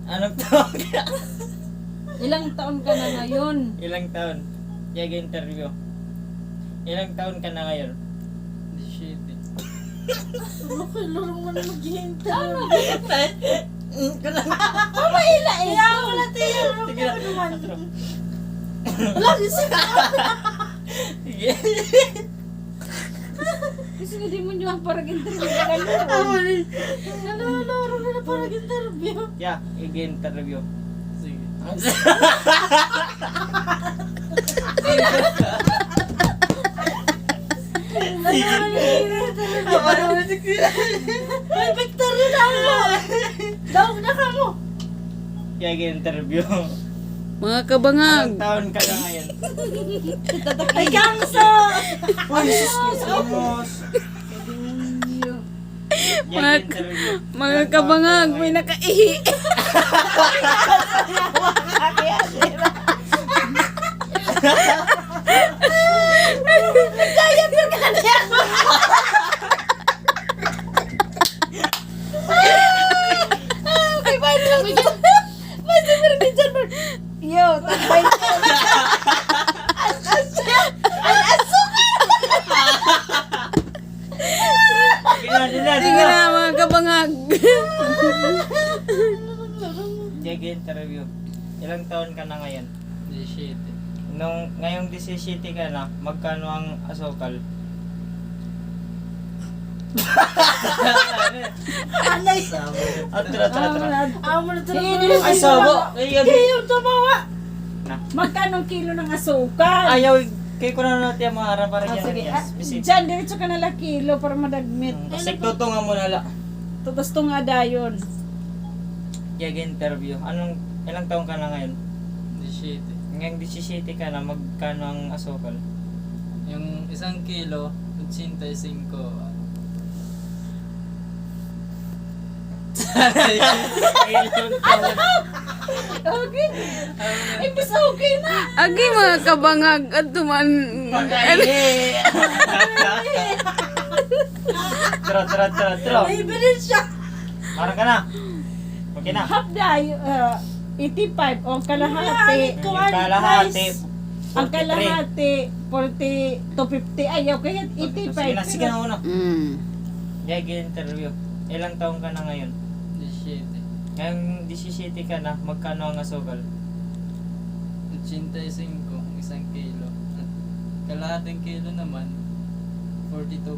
Anong taon ka? Ilang taon ka na ngayon? Ilang taon? Interview. Ilang taon ka na ngayon? Shit. Okay, laro mo na maghihintay. Ano? Pamaila eh. Kaya wala tayo. Sige na. Atro. Wala, isa ka. Sige. Kasi hindi mo nyo parang interview ka gano'n. Nalaro na parang interview. Yeah, interview. Sige. May victory na mo. Daw na ka mo. Interview. Mga kabangag. Ilang taon ka na ngayon? Ay, gangso. Almost. Interview. Mga kabangag, may nakaihi. Okay, fine lang mo dyan. May sumir din dyan mo. Yo, tagbay dyan. Sige na, mga kabangag. Interview. Ilang taon ka na ngayon? Shit. Ngayong 17 ka na, magkano ang asukal? Anay. Atro. Amo na ito. Ay, sabo! Kayo tumawa. Na. Magkano kilo ng asukal? Ayaw, kayo ko na natin ang mga harap para Ah, sige. yan. Bisip. Diyan, diretso ka nala kilo para madagmit. Kasi tutungan mo na lang. Tapos ito nga dayon. Interview. Ilang taon ka na ngayon? Shit. Ngayong 17 ka na, magkano ang asukal? Yung 1 kilo, 85. Okay. Imbis okay na. Agi mga kabangag at tuman. Tro. May bilin siya. Marang ka na. Okay na. Half day, 85 o kalahati. Yung kalahati. Ang 43. kalahati, 40 to 50. Ayaw kaya 85. Sige na una. Mm. Interview. Ilang taon ka na ngayon? Shit. Ngayong 17 ka na, magkano ang asukal? 85, 1 kilo. At kalahating kilo naman, 42.5.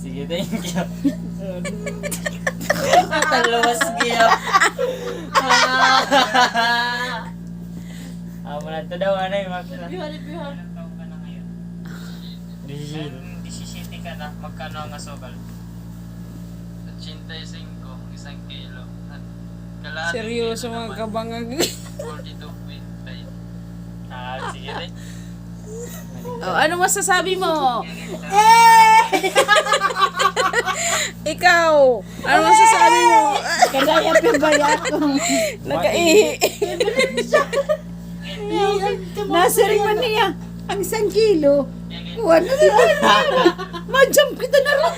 Sige, thank you. Taluwas kayo. Wala ito daw, ano yung makina. Bihari. Ilang taon ka na ngayon? Ngayong 17 ka na, magkano ang asukal? 85, 1 kilo. At kalahating Seryoso kilo mga naman, kabangag. 42.5. Sige, thank Oh, ano masasabi mo? Ikaw, ano masasabi mo? Kadaya pibaya ko. Nakaihi. Nasering man niya. Ang 1 kilo. Kuha na nila. Ma-jump kita na rin.